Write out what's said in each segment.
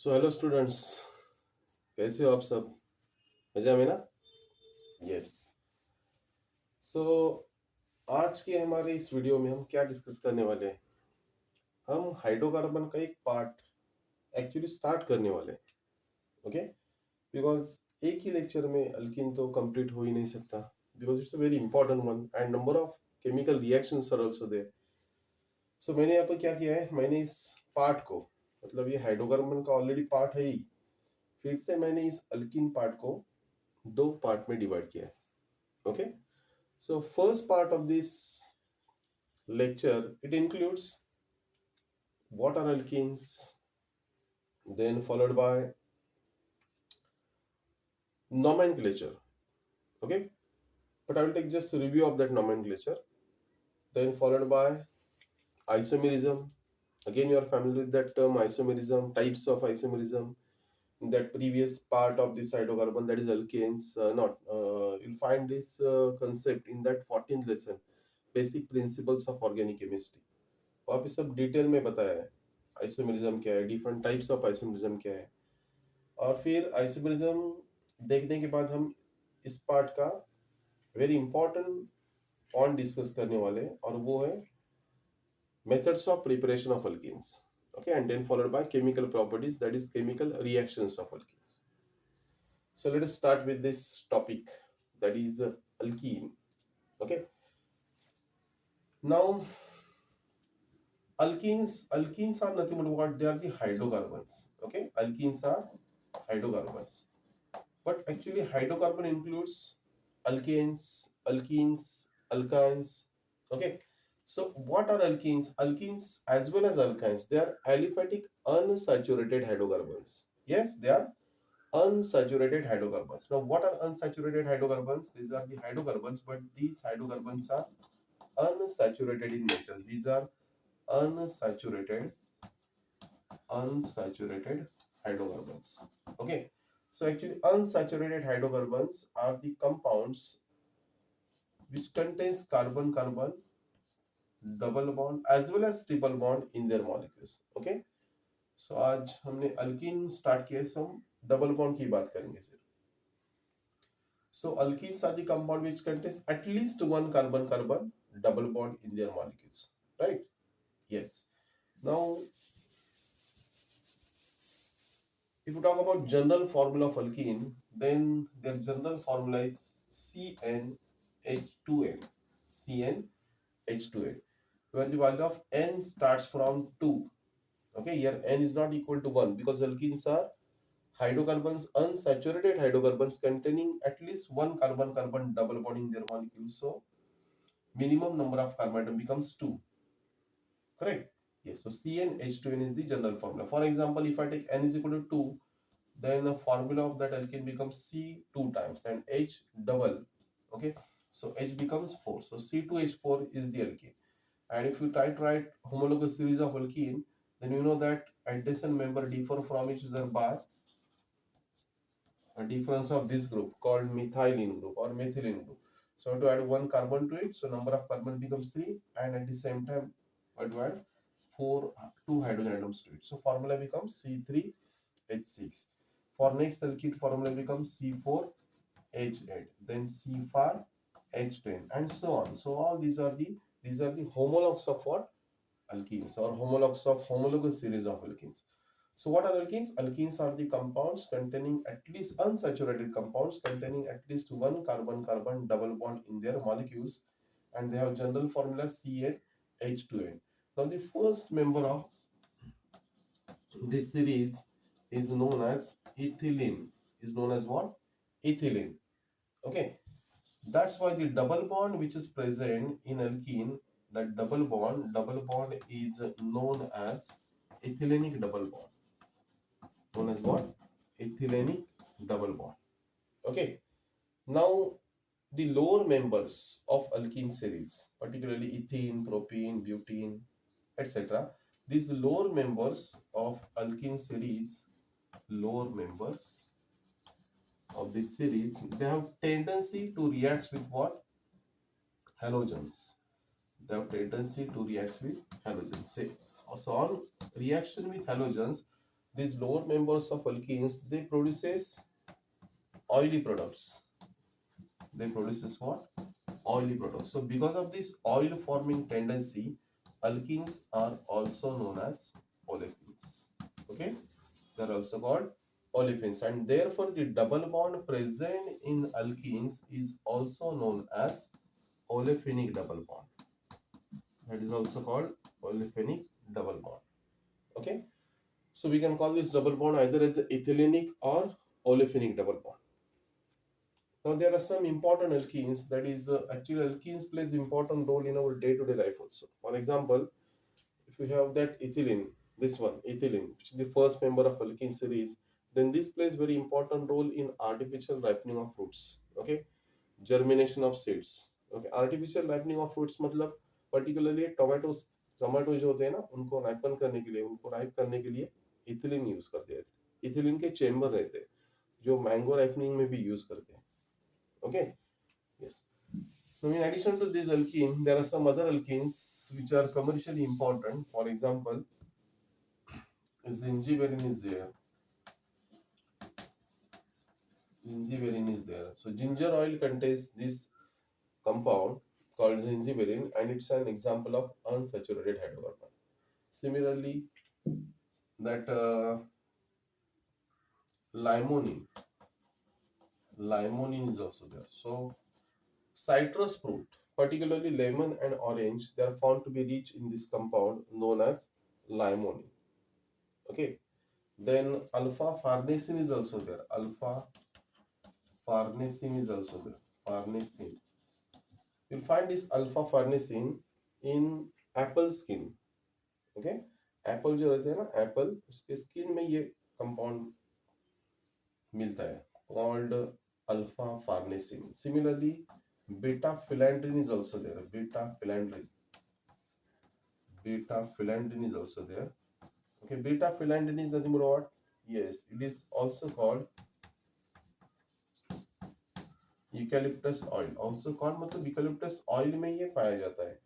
So hello students, कैसे हो आप सब? मजा में ना? यस। सो आज के हमारे इस वीडियो में हम क्या डिस्कस करने वाले हैं? हम हाइड्रोकार्बन का एक पार्ट एक्चुअली स्टार्ट करने वाले हैं। ओके, बिकॉज एक ही लेक्चर में अल्किन तो कंप्लीट हो ही नहीं सकता, because it's a very important one and number of chemical reactions are also there. So मैंने यहाँ पर क्या किया है, मैंने इस पार्ट को, मतलब ये हाइड्रोकार्बन का ऑलरेडी पार्ट है ही, फिर से मैंने इस अल्किन पार्ट को दो पार्ट में डिवाइड किया है। Okay, so first part of this lecture, it includes what are alkenes, then followed by nomenclature. Okay, but I will take just a review of that nomenclature. Then followed by isomerism. Again, you are familiar with that term isomerism, types of isomerism. In that previous part of this hydrocarbon, that is alkanes, not you'll find this concept in that 14th lesson, basic principles of organic chemistry. वहाँ पे सब detail में बताया है isomerism क्या है, different types of isomerism क्या है। और फिर आइसोमेरिज्म देखने के बाद हम इस पार्ट का वेरी इंपॉर्टेंट पॉइंट डिस्कस करने वाले हैं, और वो है methods of preparation of alkenes. Okay, and then followed by chemical properties, that is chemical reactions of alkenes. So let us start with this topic, that is alkene. Okay, now alkenes are nothing but what they are, the hydrocarbons. Okay, alkenes are hydrocarbons, but actually hydrocarbon includes alkanes, alkenes, alkynes. Okay, so what are alkenes? Alkenes as well as alkynes, they are aliphatic unsaturated hydrocarbons. Yes, they are unsaturated hydrocarbons. Now what are unsaturated hydrocarbons? These are the hydrocarbons, but these hydrocarbons are unsaturated in nature. These are unsaturated unsaturated hydrocarbons. Okay, so actually unsaturated hydrocarbons are the compounds which contains carbon carbon double bond as well as triple bond in their molecules. Okay, so आज हमने alkyne start किया, सो हम double bond की बात करेंगे सिर्फ। So alkenes are the compound which contains at least one carbon carbon double bond in their molecules, right? Yes. Now if you talk about general formula of alkene, then their general formula is CnH2n. CnH2n, where the value of N starts from 2. Okay, here N is not equal to 1 because alkenes are hydrocarbons, unsaturated hydrocarbons containing at least one carbon carbon double bond in their molecules. So minimum number of carbon atom becomes 2. Correct? Yes. So CnH2n is the general formula. For example, if I take N is equal to 2, then the formula of that alkene becomes C 2 times and H double. Okay, so H becomes 4. So C2H4 is the alkene. And if you try to write homologous series of alkene, then you know that adjacent member differ from each other by a difference of this group called methylene group or methylene group. So to add one carbon to it, so number of carbon becomes 3, and at the same time I to add 4 2 hydrogen atoms to it. So formula becomes C3H6. For next alkene, formula becomes C4H8, then C5H10, and so on. So all these are the homologs of what? Alkenes, or homologs of homologous series of alkenes. So what are alkenes? Alkenes are the compounds containing at least unsaturated compounds containing at least one carbon-carbon double bond in their molecules, and they have general formula CnH2n. Now the first member of this series is known as ethylene. Is known as what? Ethylene. Okay. That's why the double bond which is present in alkene, that double bond is known as ethylenic double bond. Known as what? Ethylenic double bond. Okay. Now the lower members of alkene series, particularly ethene, propene, butene, etc. These lower members of alkene series, lower members of this series, they have tendency to react with what? Halogens. They have tendency to react with halogens. Say, so on reaction with halogens, these lower members of alkenes, they produces oily products. They produces what? Oily products. So because of this oil forming tendency, alkenes are also known as olefins. Okay, they are also called olefins, and therefore the double bond present in alkenes is also known as olefinic double bond. That is also called olefinic double bond. Okay, so we can call this double bond either as ethylenic or olefinic double bond. Now there are some important alkenes, that is actually alkenes plays important role in our day-to-day life also. For example, if we have that ethylene, this one ethylene, which is the first member of alkene series, then this plays very important role in artificial ripening of fruits. Okay, germination of seeds. Okay, artificial ripening of fruits मतलब particularly tomatoes, tomato जो होते हैं ना, उनको ripen करने के लिए, उनको राइप करने के लिए इथिलीन यूज करते हैं. इथिलीन के चेम्बर रहते हैं जो मैंगो राइपनिंग में भी यूज करते हैं. Okay, yes. So in addition to this alkene, there are some other alkenes which are commercially important. For example, zingiberine is there. Zingiberine is there. So ginger oil contains this compound called zingiberine, and it's an example of unsaturated hydrocarbon. Similarly, that limonene, limonene is also there. So citrus fruit, particularly lemon and orange, they are found to be rich in this compound known as limonene. Okay. Then alpha farnesene is also there. Alpha farnesene is also there. Farnesene. You'll find this alpha farnesene in apple skin. Okay. Apple जो रहते हैं ना, Apple, उसके skin में ये compound मिलता है called alpha farnesene. Similarly, beta philandrine is also there. Beta philandrine. Beta philandrine is also there. Okay, beta philandrine is nothing but what? Yes, it is also called eucalyptus oil. Also called मतलब eucalyptus oil में ये पाया जाता है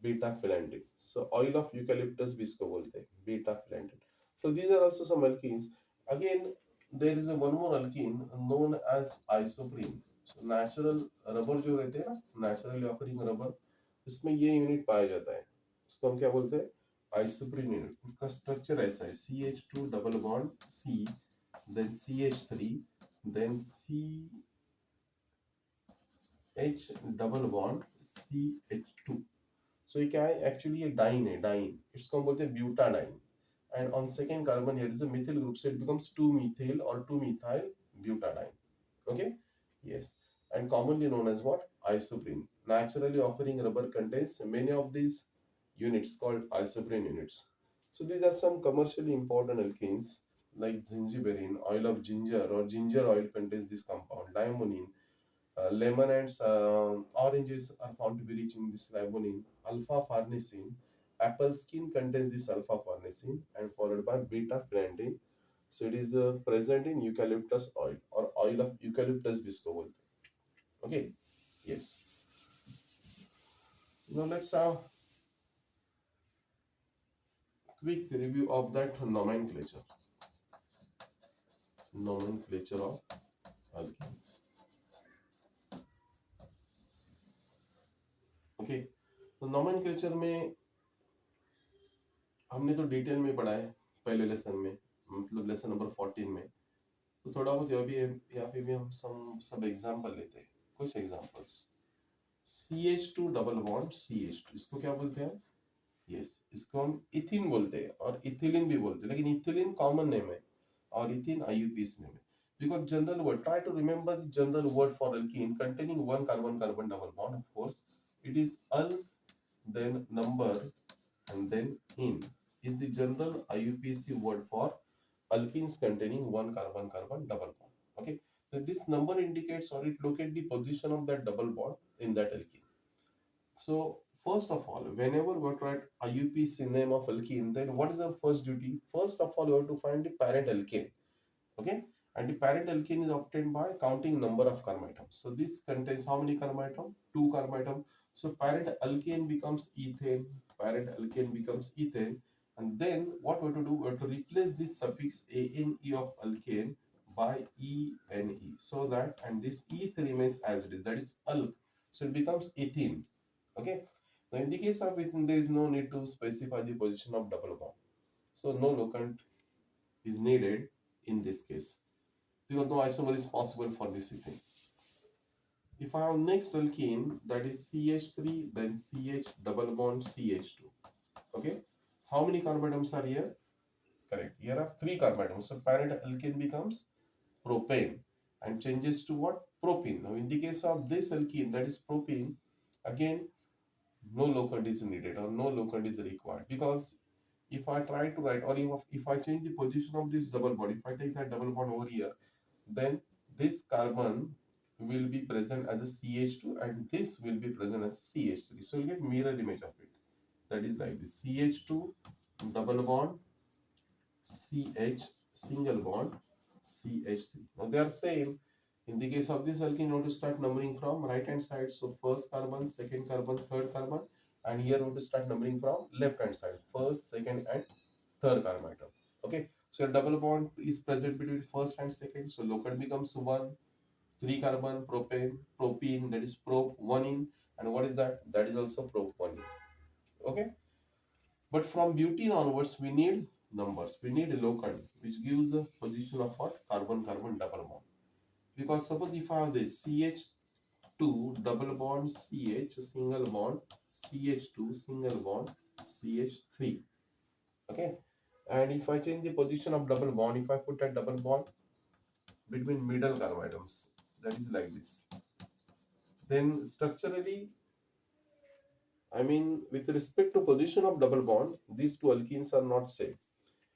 beta phellandrene. So oil of eucalyptus भी इसको बोलते हैं, beta phellandrene. So these are also some alkenes. Again there is one more alkene known as isoprene. So natural rubber जो रहते हैं ना, नेचुरली ऑकरिंग रबर, इसमें ये यूनिट पाया जाता है. इसको हम क्या बोलते हैं? Isoprene unit. उसका स्ट्रक्चर ऐसा है, CH2 double bond C, then CH3, then H double bond CH2. So ये क्या है? एक्चुअली ये डाइन है, डाइन. इसको हम बोलते हैं butadiene. And on second carbon here is a methyl group, so it becomes 2 methyl or 2 methyl butadiene. Okay, yes. And commonly known as what? Isoprene. Naturally occurring rubber contains many of these units called isoprene units. So these are some commercially important alkenes like gingiberine, oil of ginger or ginger oil contains this compound, limonene. Lemon and oranges are found to be rich in this limonene. Alpha farnesene. Apple skin contains this alpha farnesene and followed by beta farnesene. So it is present in eucalyptus oil or oil of eucalyptus viscose. Okay. Yes. Now let's have quick review of that nomenclature. Nomenclature of alkenes. Okay. तो nomenclature में हमने तो detail में पढ़ा है पहले lesson में, मतलब लेसन नंबर 14 में. तो थोड़ा बहुत यहाँ पे भी हम सब एग्जांपल लेते हैं. कुछ examples. CH2 double bond CH2, इसको क्या बोलते हैं? यस, इसको हम इथिन बोलते हैं और इथिलीन भी बोलते हैं, लेकिन इथिलीन कॉमन नेम है और इथिन IUPAC नेम है. Because general word, try to remember the general word for alkene containing one carbon carbon double bond. Of course, it is al, then number, and then in is the general IUPAC word for alkenes containing one carbon carbon double bond. Okay, so this number indicates or it locates the position of that double bond in that alkene. So first of all, whenever we write IUPAC name of alkene, then what is the first duty? First of all, you have to find the parent alkane. Okay, and the parent alkene is obtained by counting number of carbon atoms. So this contains how many carbon atoms? 2 carbon atoms. So parent alkane becomes ethane. Parent alkane becomes ethane. And then what we have to do, we have to replace this suffix ane of alkane by ene, so that, and this eth remains as it is, that is alk, so it becomes ethene. Okay. Now in the case of ethene, there is no need to specify the position of double bond, so no locant is needed in this case, because no isomer is possible for this ethene. If I have next alkene, that is CH3, then CH double bond CH2. Okay. How many carbon atoms are here? Correct. Here are three carbon atoms. So parent alkene becomes propane and changes to what? Propene. Now in the case of this alkene, that is propene, again no locant is needed or no locant is required, because if I try to write, or if I change the position of this double bond, if I take that double bond over here, then this carbon will be present as a CH2 and this will be present as CH3. So you'll get mirror image of it. That is like this: CH2 double bond CH single bond CH3. Now they are same. In the case of this alkene, you want to start numbering from right hand side. So first carbon, second carbon, third carbon, and here we want to start numbering from left hand side. First, second, and third carbon atom. Okay. So a double bond is present between first and second. So locant becomes one. Three carbon propane, propene, that is prop one in. And what is that? That is also prop one in. Okay. But from butene onwards, we need numbers. We need a locant, which gives a position of what? Carbon-carbon double bond. Because suppose if I have this CH2 double bond CH single bond CH2 single bond CH3. Okay. And if I change the position of double bond, if I put a double bond between middle carbon atoms, that is like this. Then structurally, I mean, with respect to position of double bond, these two alkenes are not same.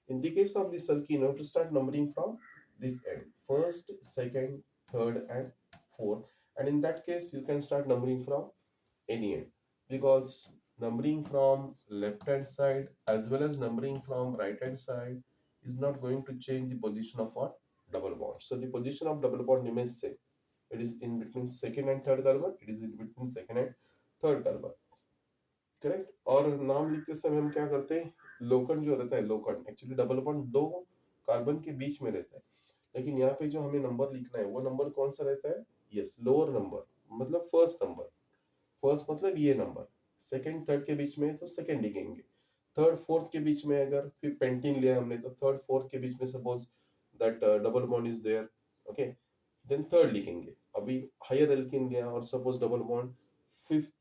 In the case of this alkene, you have to start numbering from this end. First, second, third, and fourth. And in that case, you can start numbering from any end. Because numbering from left hand side as well as numbering from right hand side is not going to change the position of what? Double bond. So the position of double bond remains same. It is in between second and third carbon. It is in between second and third carbon. Correct. और नाम लिखते समय हम क्या करते हैं? लोकन जो रहता है, लोकन एक्चुअली डबल बॉन्ड दो कार्बन के बीच में रहता है, लेकिन यहाँ पे जो हमें नंबर लिखना है वो नंबर कौन सा रहता है? यस, लोअर नंबर, मतलब फर्स्ट नंबर. फर्स्ट मतलब ये नंबर. सेकंड थर्ड के बीच में तो सेकंड लिखेंगे. थर्ड फोर्थ के बीच में अगर फिर पेंटीन लिया हमने तो थर्ड फोर्थ के बीच में suppose that double bond is there. Okay. Then third लिखेंगे. अभी हायर एल्किन लिया और suppose double bond fifth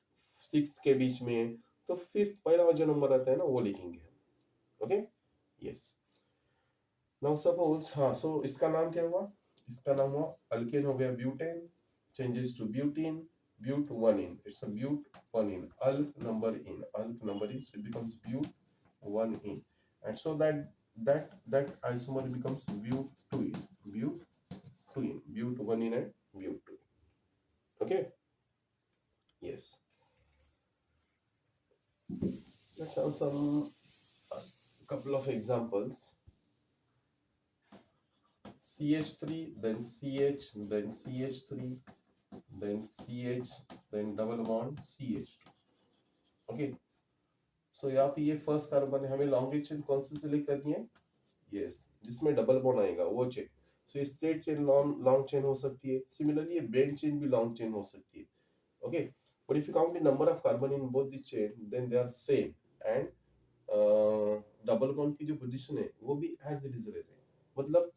six के बीच में है, तो फिफ्थ पहला जो नंबर आता है ना वो लिखेंगे. ओके. यस. नाउ सपोज, हाँ, सो इसका नाम क्या हुआ? इसका नाम हुआ अल्केन हो गया butane, changes to butene, but one ene, it's a but one ene, alk number ene, alk number ene, so it becomes but one ene, and so that isomer becomes but two ene, but two ene, but one ene and but two ene. Okay. Yes. Let's have some couple of examples. CH3, then CH, then CH3, then CH, then double bond CH2. Okay. So यहाँ पे ये first carbon है, हमें long chain कौन सी select करनी है? Yes, जिसमें double bond आएगा वो chain. So straight chain long chain हो सकती है. सिमिलरली ये बेंड चेन भी लॉन्ग चेन हो सकती है. Okay. But if you count the number of carbon in both the chain, then they are same. And double bond की जो पोजीशन है वो भी एज इट इज रहते हैं. मतलब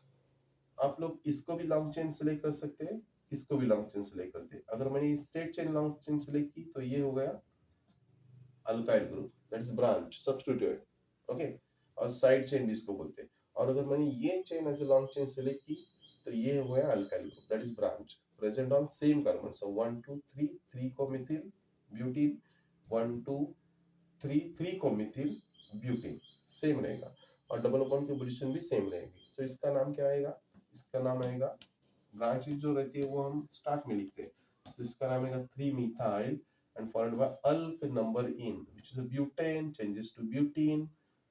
आप लोग इसको भी लॉन्ग चेन सेलेक्ट कर सकते हैं, इसको भी लॉन्ग चेन सेलेक्ट करते हैं. अगर मैंने straight chain long chain select की तो ये हो गया alkyl group, that is branch substitute. Okay. और साइड चेन भी इसको बोलते हैं. और अगर मैंने ये chain as long chain select की तो ये हो गया alkyl group, that is branch present on same carbon. So 1 2 3, 3 को मिथिल ब्यूटीन, 1 2 3, 3 को मिथिल ब्यूटीन, सेम रहेगा. और डबल बॉन्ड की पोजीशन भी सेम रहेगी. तो इसका नाम क्या आएगा? इसका नाम आएगा, ब्रांचेस जो रहती है वो हम स्टार्ट में लिखते हैं. तो इसका नाम आएगा 3 methyl and followed by alk number in, which is a butane, changes to butene.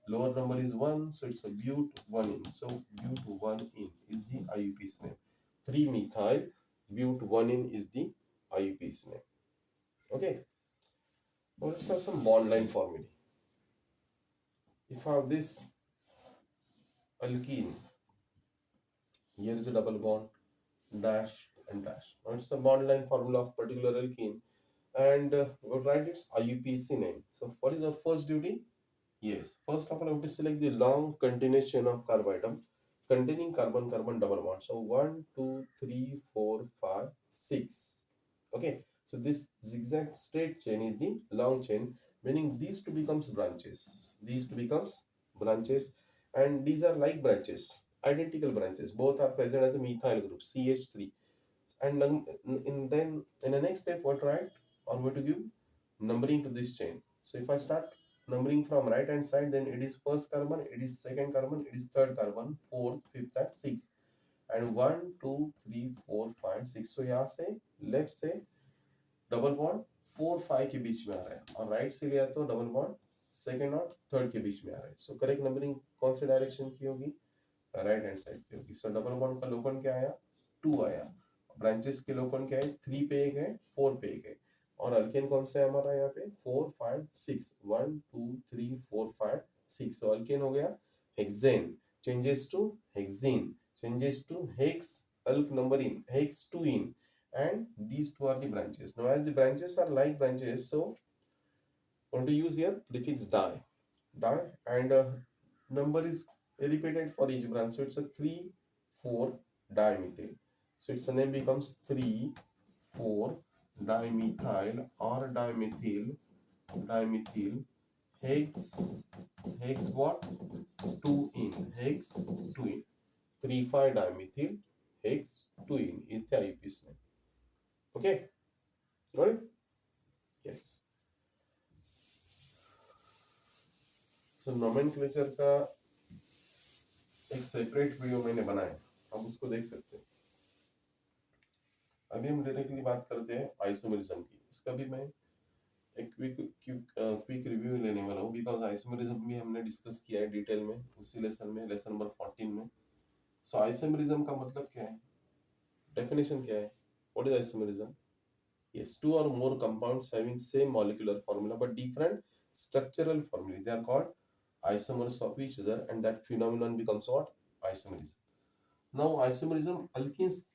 Lower number is 1, so it's a but 1 in. So but 1 in is the IUPAC's name. 3 methyl but 1 in is the IUPAC's name. Okay. Now let's have some bond line formulae. If I have this alkene, here is a double bond, dash and dash. Now it's the bond line formula of particular alkene, and we'll write its IUPAC name. So what is our first duty? Yes, first of all, I have to select the long continuation of carboatom containing carbon-carbon double bond. So 1, 2, 3, 4, 5, 6. Okay, so this zigzag straight chain is the long chain, meaning these two becomes branches. These two becomes branches, and these are like branches, identical branches. Both are present as a methyl group, CH3. And then in the next step, what right? I'm going to give numbering to this chain. So if I start numbering from right hand side, then it is first carbon, it is second carbon, it is third carbon, fourth, fifth and sixth. And 1, 2, 3, 4, 5, 6. So यहाँ से left से double bond 4, 5 के बीच में आ रहा है, और right से लिया तो डबल बॉन्ड सेकेंड और थर्ड के बीच में आ रहा है. सो करेक्ट नंबरिंग कौन से डायरेक्शन की होगी? राइट हैंड साइड की होगी. सो डबल बॉन्ड का लोकन क्या आया? 2 आया. ब्रांचेस के लोकन क्या है? 3 पे एक है, 4 पे एक है. और अल्केन कौन सा है हमारा यहाँ पे? 4, 5, 6. 1, 2, 3, 4, 5, 6. तो अल्केन हो गया hexane. Changes to hexene, changes to hex alk numbering, hex 2-ene, and these two are the branches. Now as the branches are like branches, so want to use here prefix di, and number is repeated for each branch. So it's a 3, 4 dimethyl. So its name becomes 3, 4 dimethyl or dimethyl hex what? 2-ene, hex 2-ene. 3, 5 dimethyl hex 2-ene is the IUPAC name. Okay, got it? Yes. So nomenclature का एक separate video मैंने बनाया, आप उसको देख सकते हैं. अभी हम डायरेक्टली बात करते हैं आइसोमेरिज्म की. इसका भी मैं एक क्विक रिव्यू लेने वाला हूँ, बिकॉज आइसोमेरिज्म भी हमने डिस्कस किया है डिटेल में उसी लेसन में, लेसन नंबर 14 में. सो आइसोमेरिज्म का मतलब क्या है, डेफिनेशन क्या है? What is isomerism? Yes, two or more compounds having same molecular formula but different structural formula, they are called isomers of each other, and that phenomenon becomes what? Isomerism. Now isomerism alkenes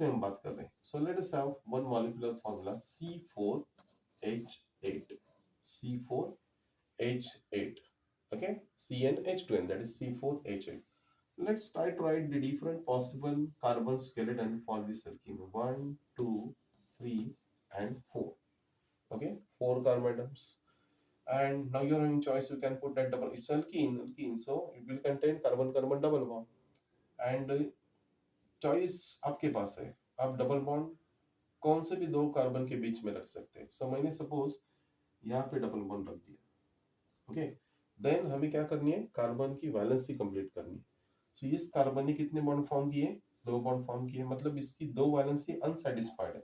में हम बात कर रहे हैं. So let us have one molecular formula C4H8. C4H8. Okay, CnH2n, that is C4H8. Let's try to write the different possible carbon skeleton for this alkene. 1, 2, 3 and 4. Okay, 4 carbon atoms. And now you're having choice, you can put that double, it's alkene, so it will contain carbon carbon double bond. And choice आपके पास है, आप double bond कौन से भी दो carbon के बीच में रख सकते हैं. सो मैंने सपोज यहाँ पे डबल बॉन्ड रख दिया. ओके, देन हमें क्या करनी है? कार्बन की वैलेंसी कंप्लीट करनी है. सो इस कार्बन ने कितने बॉन्ड फॉर्म किए? 2 बॉन्ड फॉर्म किए, मतलब इसकी 2 वैलेंसी अनसैटिस्फाइड है,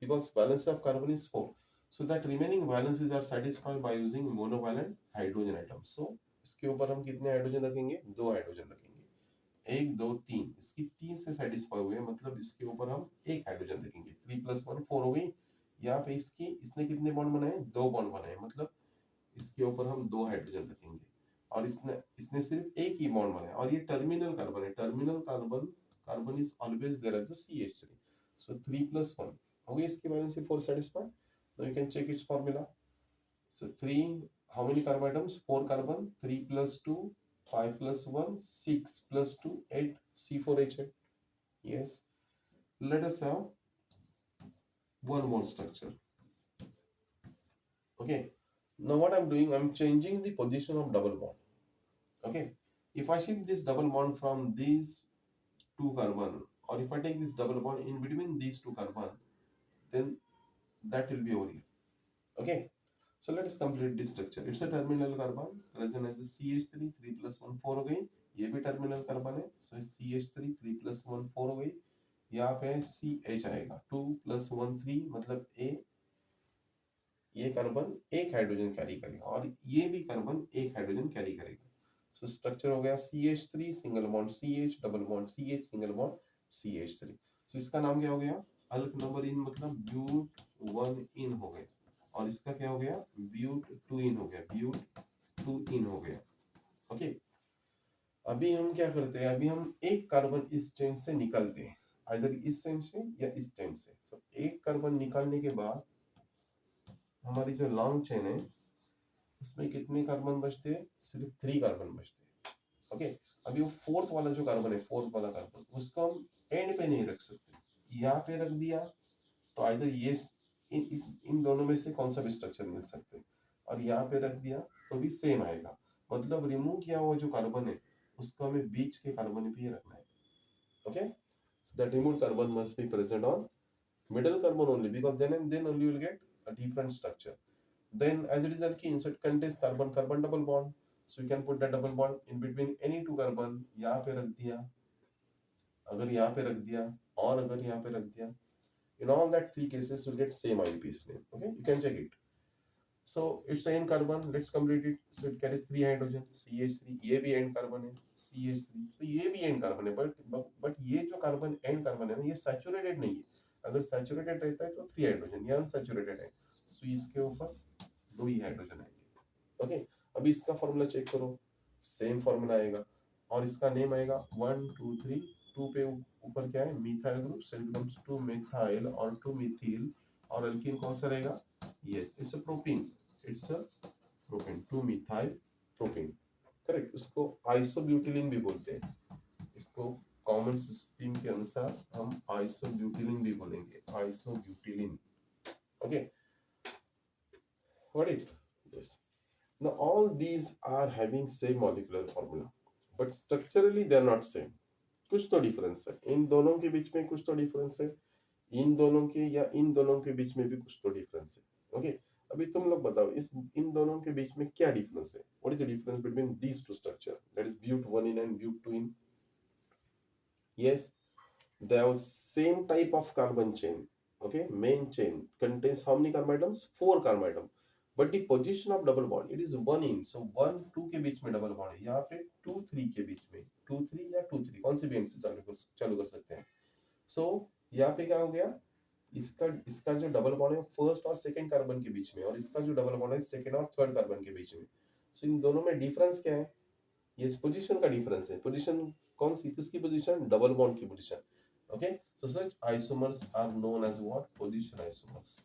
because valence of carbon is 4. So that remaining valences are satisfied by using monovalent hydrogen atoms. So इसके ऊपर हम कितने हाइड्रोजन रखेंगे? 2 हाइड्रोजन रखेंगे. 1, 2, 3. इसकी 3 से सेटिस्फाई हुए, मतलब इसके ऊपर हम एक हाइड्रोजन रखेंगे. 3 + 1 4 हो गई. यहाँ पे इसने कितने बॉन्ड बनाए? 2 बॉन्ड बनाए, मतलब इसके ऊपर हम 2 हाइड्रोजन रखेंगे. और इसने सिर्फ एक ही बॉन्ड बनाया, और ये टर्मिनल कार्बन है. Terminal carbon is always there as a CH3. So 3 + 1 हो गई इसकी valency 4 satisfied. Now you can check its formula. So 3, how many carbon atoms? 4 carbon. 3 + 2, 5 + 1, 6 + 2, 8. C4H8. Yes. Let us have one more structure. Okay. Now what I'm doing, I'm changing the position of double bond. Okay. If I shift this double bond from these 2 carbon, or if I take this double bond in between these 2 carbon, then that will be over here. Okay. So let us complete this structure. It's a terminal carbon present as the CH3. 3 + 1 4 हो गई. ये भी terminal carbon है. So CH3 3 + 1 4 हो गई. यहाँ पे CH आएगा. 2 + 1 3, मतलब ये कार्बन एक हाइड्रोजन कैरी करेगा, और ये भी कार्बन एक हाइड्रोजन कैरी करेगा. सो स्ट्रक्चर हो गया CH3 single bond CH double bond CH single bond CH3. सो इसका नाम क्या हो गया? अल्क नंबर इन, मतलब ब्यूट 1 इन हो गया. और इसका क्या हो गया? ब्यूट 2 इन हो गया. ब्यूट टू इन हो गया। ओके, अभी हम क्या करते हैं, अभी हम एक कार्बन इस चेन से निकालते हैं, आइदर इस चेन से या इस चेन से। सो एक कार्बन निकालने के बाद हमारी जो लॉन्ग चेन है उसमें कितने कार्बन बचते हैं, सिर्फ 3 कार्बन बचते हैं। ओके, अभी वो फोर्थ वाला जो कार्बन है, फोर्थ वाला कार्बन, उसको हम एंड पे नहीं रख सकते, यहाँ पे रख दिया तो आइदर ये इन दोनों में से कौन सा भी स्ट्रक्चर मिल सकते हैं, और यहाँ पे रख दिया तो भी सेम आएगा। मतलब रिमूव किया हुआ जो कार्बन है उसको हमें बीच के कार्बन पे ही रखना है। Okay, so that removed carbon must be present on middle carbon only, because then only you will get a different structure. Then as it is alkene, so it contains carbon carbon double bond, so you can put that double bond in between any two carbon, यहाँ पे रख दिया, अगर यहाँ पे रख दिया और अगर यहाँ पे रख दिया, in all that three cases you'll get same IUPAC name. Okay, you can check it. So it's an carbon, let's complete it. So it carries 3 hydrogen, CH3, ये भी end carbon है, CH3, तो ये भी end carbon है, but ये जो carbon end carbon है ना, ये saturated नहीं है। अगर saturated रहता है तो 3 hydrogen, ये unsaturated है, so इसके ऊपर 2 ही hydrogen आएंगे। ओके, अभी इसका फॉर्मूला चेक करो, सेम फॉर्मूला आएगा और इसका नेम आएगा 1 2 3। 2 पे ऊपर क्या है, methyl group, so it becomes 2 methyl और 2 methyl, और अल्कीन कौन सा रहेगा, yes it's a propene, it's a propane, 2 methyl propane, correct. उसको आइसोब्यूटिलीन भी बोलते हैं, इसको कॉमन सिस्टम के अनुसार हम आइसोब्यूटिलीन भी बोलेंगे, isobutylene. Okay, got it? Yes. Now all these are having same molecular formula, but structurally they are not same. कुछ तो डिफरेंस है इन दोनों के बीच में, कुछ तो डिफरेंस है इन दोनों के या इन दोनों के बीच में भी कुछ तो डिफरेंस है। ओके, अभी तुम लोग बताओ इस इन दोनों के बीच में क्या डिफरेंस है, what is the difference between these two structure, that is but 1 in and but 2 in? Yes, they have same type of carbon chain. Okay, main chain contains how many carbon atoms, 4 carbon atom, but the position of double bond, it is 1 in, so 1 2 के बीच में double bond है, यहाँ पे 2 3 के बीच में, 2 3 या 2 3 कौन सी भी एंड से चालू कर सकते हैं। सो यहाँ पे क्या हो गया, इसका इसका जो डबल बॉन्ड है फर्स्ट और सेकंड कार्बन के बीच में, और इसका जो डबल बॉन्ड है सेकंड और थर्ड कार्बन के बीच में। सो इन दोनों में डिफरेंस क्या है, ये पोजीशन का डिफरेंस है। पोजीशन कौन सी, किसकी पोजीशन, डबल बॉन्ड की position. Okay, so such isomers are known as what, position isomers.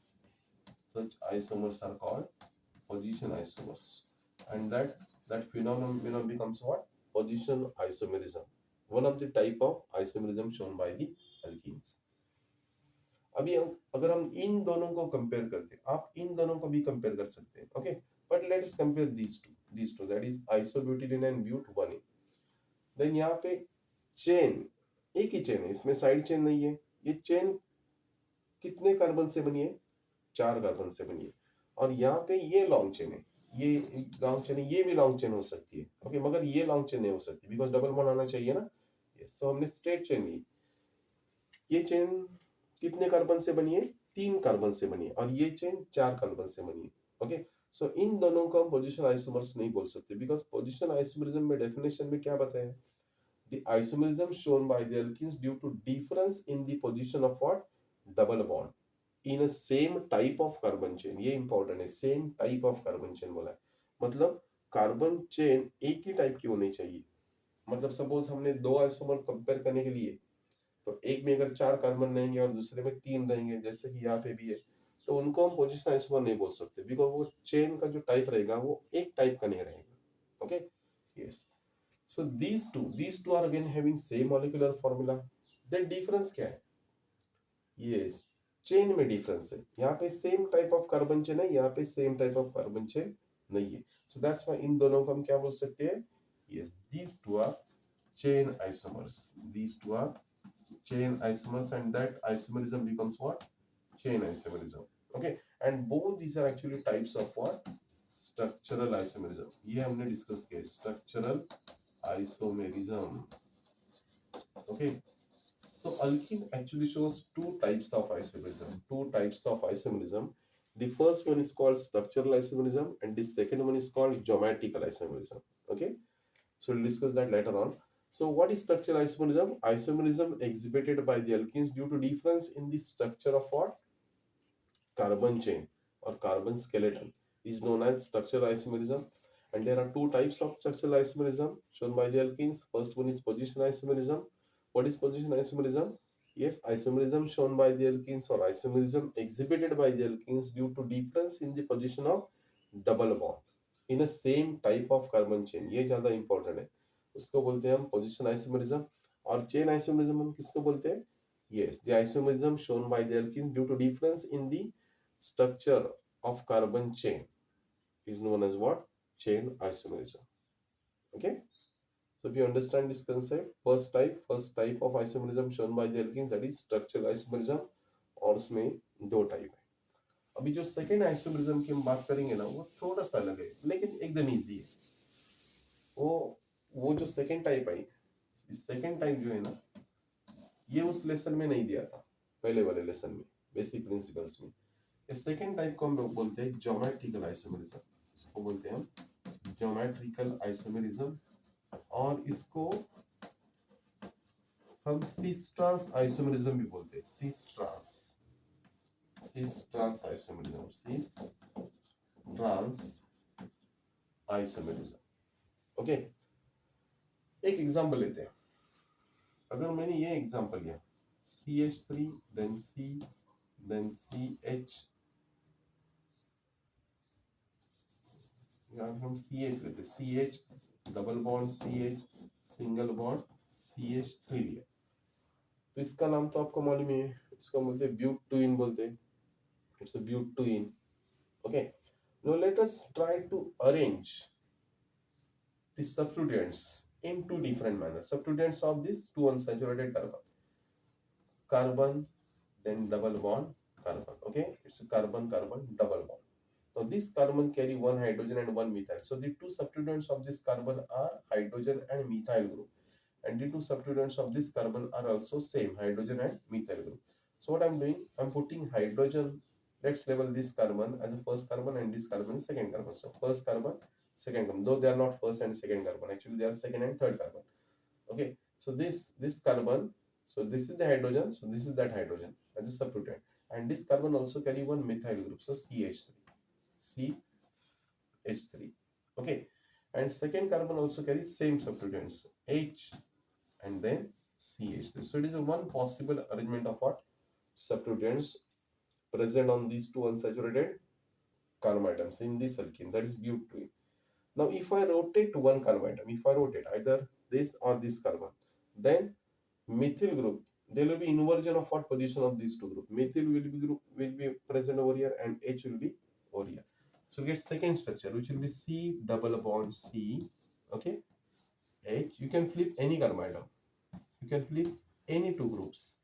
Such isomers are called position isomers, and that phenomenon becomes what, position isomerism, one of the type of isomerism shown by the alkenes. अभी अगर हम इन दोनों को compare करते हैं, आप इन दोनों को भी कंपेयर कर सकते हैं। Okay, but let's compare these two, that is isobutylene and but 1a। Then यहाँ पे चेन एक ही चेन है, इसमें साइड चेन नहीं है। ये चेन कितने कार्बन से बनी है, 4 कार्बन से बनी है, और यहाँ पे ये लॉन्ग चेन है, ये लॉन्ग चेन है, ये भी लॉन्ग चेन हो सकती है। ओके, मगर ये लॉन्ग चेन नहीं हो सकती, बिकॉज डबल बॉन्ड आना चाहिए ना। सो हमने स्ट्रेट चेन ली। ये चेन कितने कार्बन से बनी है, 3 कार्बन से बनी है, और ये चेन 4 कार्बन से बनी है। ओके, सो इन दोनों को हम पोजिशन आइसोमर्स नहीं बोल सकते, बिकॉज पोजिशन आइसोमरिज्म में डेफिनेशन में क्या बताया, the isomerism shown by the alkenes due to difference in the position of what, double bond in a same type of carbon chain। ये इंपॉर्टेंट है, same type of carbon chain बोला है, मतलब carbon chain एक ही type की होनी चाहिए। मतलब सपोज हमने दो आइसोमर कंपेयर करने के लिए, तो एक में अगर 4 कार्बन रहेंगे और दूसरे में 3 रहेंगे, जैसे कि यहाँ पे भी है, तो उनको हम पोजिशन आइसोमर नहीं बोल सकते, बिकॉज वो चेन का जो टाइप रहेगा वो एक टाइप का नहीं रहेगा। Okay, yes. So these two are again having same molecular formula. Then difference क्या है, yes, चेन में डिफरेंस है। यहाँ पे same type of carbon chain है, यहाँ पे same type of carbon chain नहीं है। सो दैट्स व्हाई इन दोनों को हम क्या बोल सकते हैं, yes, these two are chain isomers, these two are chain isomers, and that isomerism becomes what, chain isomerism। okay, and both these are actually types of what, structural isomerism। ये हमने discuss किया, structural isomerism। okay, so alkene actually shows two types of isomerism, the first one is called structural isomerism and the second one is called geometrical isomerism। okay, so we'll discuss that later on। so what is structural isomerism? Isomerism exhibited by the alkenes due to difference in the structure of what, carbon chain or carbon skeleton is known as structural isomerism, And there are two types of structural isomerism shown by the alkenes. First one is position isomerism. What is position isomerism? Yes, isomerism shown by the alkenes or isomerism exhibited by the alkenes due to difference in the position of double bond in a same type of carbon chain. ये ज्यादा important है. उसको बोलते हैं हम position isomerism. और chain isomerism हम किसको बोलते हैं? Yes, the isomerism shown by the alkenes due to difference in the structure of carbon chain is known as what? Chain isomerism. Okay. So if you understand this concept, first type of isomerism shown by the alkenes, that is structural isomerism, और उसमें दो type है. अभी जो second isomerism की हम बात करेंगे ना, वो थोड़ा सा अलग है लेकिन एकदम इजी है. वो वो जो सेकेंड टाइप आई, सेकेंड टाइप जो है ना, ये उस लेसन में नहीं दिया था, पहले वाले लेसन में, बेसिक प्रिंसिपल्स में. इस सेकेंड टाइप को हम लोग बोलते हैं ज्योमेट्रिकल आइसोमेरिज्म. इसको बोलते हैं हम ज्योमेट्रिकल आइसोमेरिज्म, और इसको हम सिस ट्रांस आइसोमेरिज्म भी बोलते हैं. Cis trans isomerism, cis trans isomerism. Okay, एक एग्जांपल लेते हैं. अगर मैंने ये एग्जांपल लिया, CH3 then C then CH, यहाँ हम CH लेते, CH double bond CH single bond CH3 लिया, तो इसका नाम तो आपको मालूम है, इसको बोलते हैं ब्यूटेन बोलते हैं. It's a butane. Okay, now let us try to arrange the substituents in two different manners. Substituents of this two unsaturated carbon, then double bond carbon. Okay, it's a carbon double bond. Now this carbon carry one hydrogen and one methyl. So the two substituents of this carbon are hydrogen and methyl group, and the two substituents of this carbon are also same, hydrogen and methyl group. So what I'm doing, I'm putting hydrogen. Let's label this carbon as a first carbon and this carbon is second carbon. So first carbon, second carbon, though they are not first and second carbon, actually they are second and third carbon. Okay, so this carbon, so this is the hydrogen, so this is that hydrogen as a substituent, and this carbon also carry one methyl group, so CH3. Okay, and second carbon also carries same substituents, H and then CH3. So it is a one possible arrangement of what? Substituents present on these two unsaturated carbon atoms in this alkene, that is butene. Now if I rotate one carbon atom, if I rotate either this or this carbon, then methyl group, there will be inversion of what position of these two groups. Methyl will be present over here and H will be over here. So we get second structure, which will be C double bond C. Okay, H. You can flip any carbon atom. You can flip any two groups.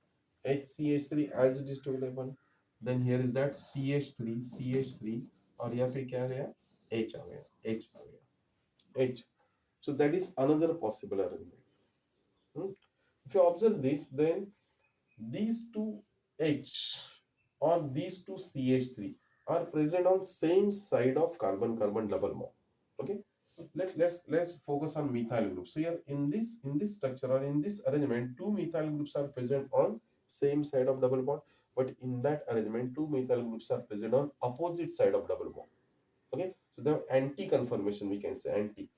HCH3 as it is to 11. Then here is that CH3 और यहाँ पे क्या आ गया? H आ गया. H. So that is another possible arrangement. If you observe this, then these two H or these two CH3 are present on same side of carbon double bond. Okay, let's focus on methyl groups. So here in this structure or in this arrangement, two methyl groups are present on same side of double bond, but in that arrangement two methyl groups are present on opposite side of double bond. Okay, so the anti conformation, we can say anti.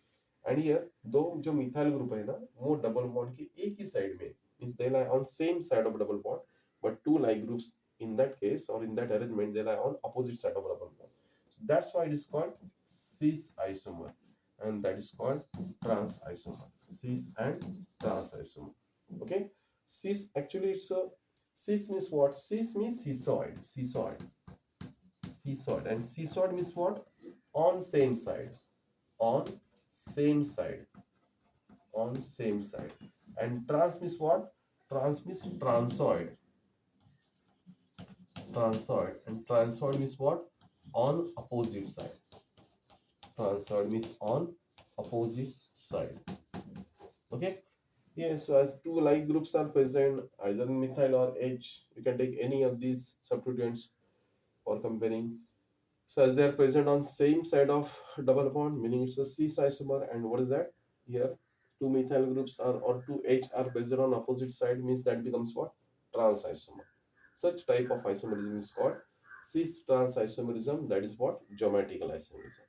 And here दो जो methyl group है ना, वो double bond के एक ही side में, means they lie on same side of double bond, but two like groups in that case or in that arrangement they lie on opposite side of double bond. So that's why it is called cis isomer, and that is called trans isomer. Cis and trans isomer. Okay, cis, actually it's a, cis means what? Cis means cissoid, and cissoid means what? On same side, on same side, and trans means what? Trans means transoid, and transoid means what? On opposite side. Transoid means on opposite side. Okay, yes. So as two like groups are present either in methyl or H, you can take any of these substituents for comparing. So as they are present on same side of double bond, meaning it's a cis isomer, and what is that? Here, two methyl groups are or two H are present on opposite side, means that becomes what? Trans isomer. Such type of isomerism is called cis trans isomerism. That is what? Geometrical isomerism.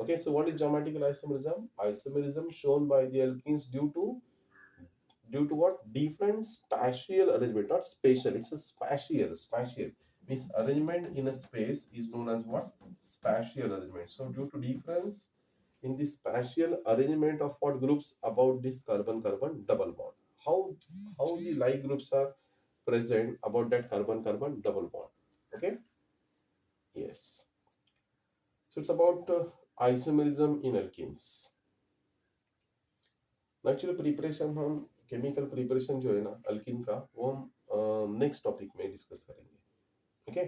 Okay, so what is geometrical isomerism? Isomerism shown by the alkenes due to what? Different spatial arrangement, not spatial. It's a spatial. Spatial means arrangement in a space is known as what? Spatial arrangement. So due to difference in the spatial arrangement of what groups about this carbon-carbon double bond. How the like groups are present about that carbon-carbon double bond. Okay. Yes. So it's about isomerism in alkenes. Actually preparation हम chemical preparation जो है ना alkene का वो हम next topic में discuss करेंगे. Okay.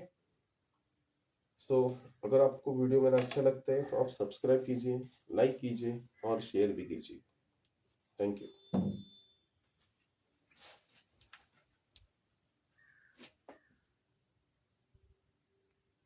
सो अगर आपको वीडियो मेरा अच्छा लगता है तो आप सब्सक्राइब कीजिए, लाइक कीजिए और शेयर भी कीजिए. Thank you.